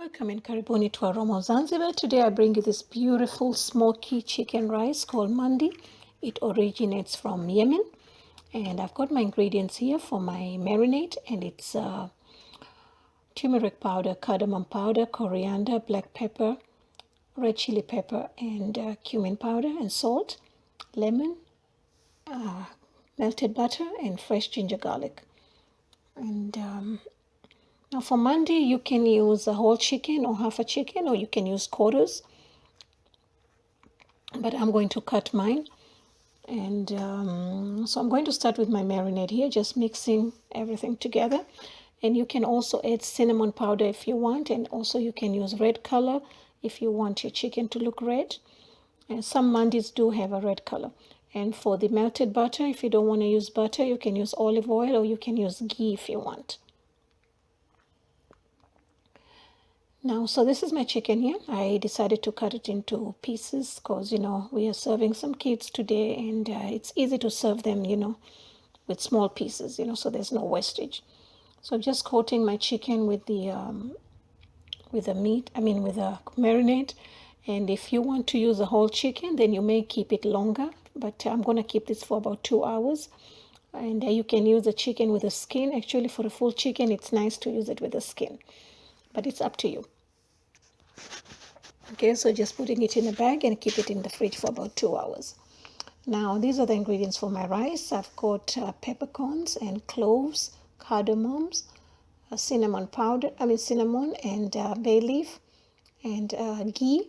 Welcome and karibuni to Aroma of Zanzibar. Today I bring you this beautiful smoky chicken rice called Mandi. It originates from Yemen. And I've got my ingredients here for my marinade, and it's turmeric powder, cardamom powder, coriander, black pepper, red chili pepper, and cumin powder and salt, lemon, melted butter, and fresh ginger garlic. And now for Mandi, you can use a whole chicken or half a chicken, or you can use quarters. But I'm going to cut mine. And so I'm going to start with my marinade here, just mixing everything together. And you can also add cinnamon powder if you want, and also you can use red color if you want your chicken to look red. And some mandis do have a red color. And for the melted butter, if you don't want to use butter, you can use olive oil, or you can use ghee if you want. Now, so this is my chicken here. I decided to cut it into pieces because, we are serving some kids today, and it's easy to serve them, with small pieces, so there's no wastage. So I'm just coating my chicken with the marinade. And if you want to use a whole chicken, then you may keep it longer, but I'm going to keep this for about 2 hours. And you can use the chicken with the skin. Actually, for a full chicken, it's nice to use it with the skin, but it's up to you. Okay, so just putting it in a bag and keep it in the fridge for about 2 hours. Now, these are the ingredients for my rice. I've got peppercorns and cloves, cardamoms, cinnamon and bay leaf, and ghee,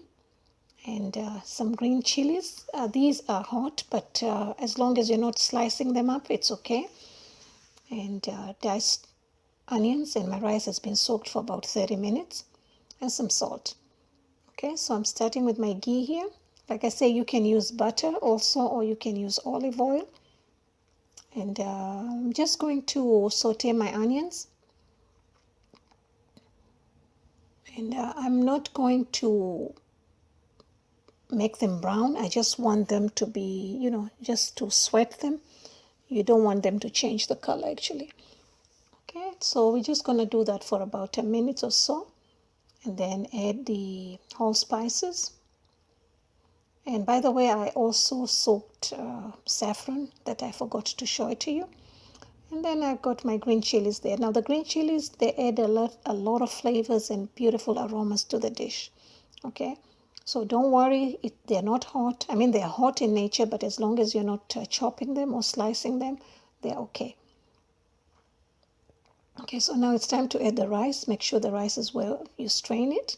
and some green chilies. These are hot, but as long as you're not slicing them up, it's okay. And diced onions, and my rice has been soaked for about 30 minutes, and some salt. Okay, so I'm starting with my ghee here. Like I say, you can use butter also, or you can use olive oil. And I'm just going to saute my onions. And I'm not going to make them brown. I just want them to be, just to sweat them. You don't want them to change the color, actually. Okay, so we're just going to do that for about 10 minutes or so. And then add the whole spices. And by the way, I also soaked saffron that I forgot to show it to you. And then I've got my green chilies there. Now the green chilies, they add a lot of flavors and beautiful aromas to the dish. Okay, so don't worry, they're not hot. I mean, they're hot in nature, but as long as you're not chopping them or slicing them, they're okay. Okay, so now it's time to add the rice. Make sure the rice is well, you strain it.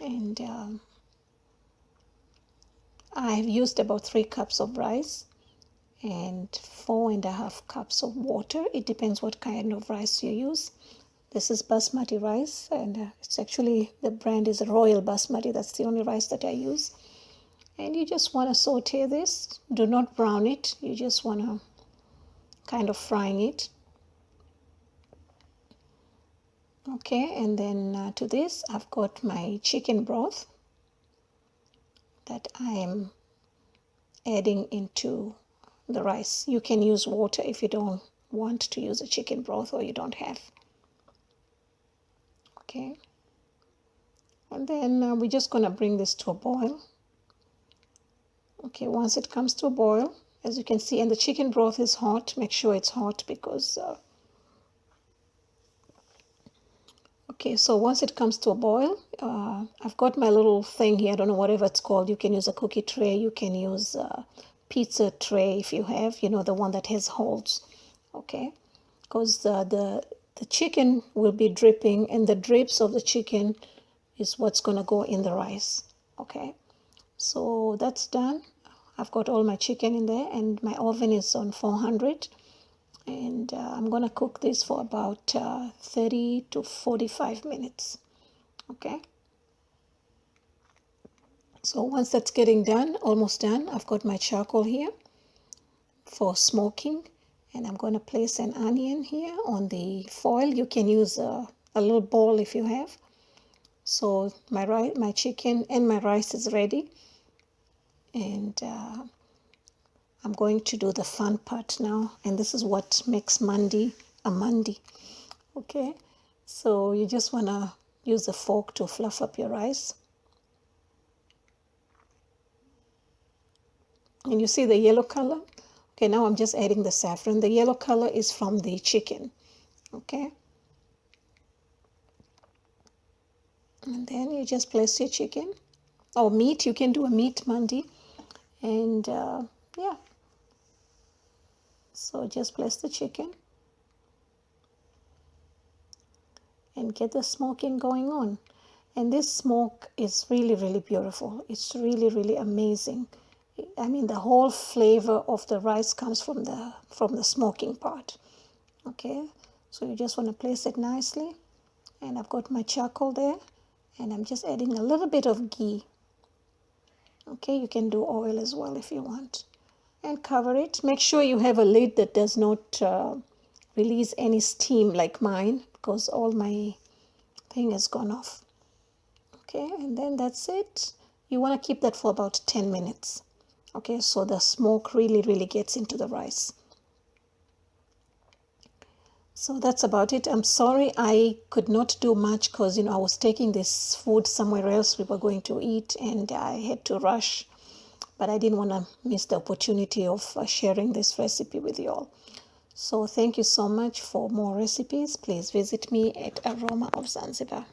And I've used about 3 cups of rice and 4.5 cups of water. It depends what kind of rice you use. This is Basmati rice, and it's actually, the brand is Royal Basmati. That's the only rice that I use. And you just want to saute this. Do not brown it. You just want to kind of frying it. Okay, and then to this, I've got my chicken broth that I am adding into the rice. You can use water if you don't want to use a chicken broth or you don't have. Okay, and then we're just going to bring this to a boil. Okay, once it comes to a boil, as you can see, and the chicken broth is hot, make sure it's hot because okay, so once it comes to a boil, I've got my little thing here. I don't know, whatever it's called. You can use a cookie tray. You can use a pizza tray if you have, the one that has holes. Okay, because the chicken will be dripping, and the drips of the chicken is what's going to go in the rice. Okay, so that's done. I've got all my chicken in there, and my oven is on 400. And I'm going to cook this for about 30 to 45 minutes. Okay. So once that's getting done, almost done, I've got my charcoal here for smoking. And I'm going to place an onion here on the foil. You can use a little bowl if you have. So my chicken and my rice is ready. And I'm going to do the fun part now, and this is what makes Mandi a Mandi. Okay, So you just want to use a fork to fluff up your rice. And you see the yellow color? Okay, now I'm just adding the saffron. The yellow color is from the chicken. Okay. And then you just place your chicken. Or meat, you can do a meat mandi. And yeah. So just place the chicken. And get the smoking going on. And this smoke is really, really beautiful. It's really, really amazing. I mean, the whole flavor of the rice comes from the smoking part. Okay, so you just want to place it nicely. And I've got my charcoal there. And I'm just adding a little bit of ghee. Okay, you can do oil as well if you want. And cover it. Make sure you have a lid that does not release any steam like mine, because all my thing has gone off. Okay, and then that's it. You want to keep that for about 10 minutes. Okay, so the smoke really, really gets into the rice. So that's about it. I'm sorry I could not do much because, I was taking this food somewhere else we were going to eat and I had to rush. But I didn't want to miss the opportunity of sharing this recipe with you all. So thank you so much. For more recipes, please visit me at Aroma of Zanzibar.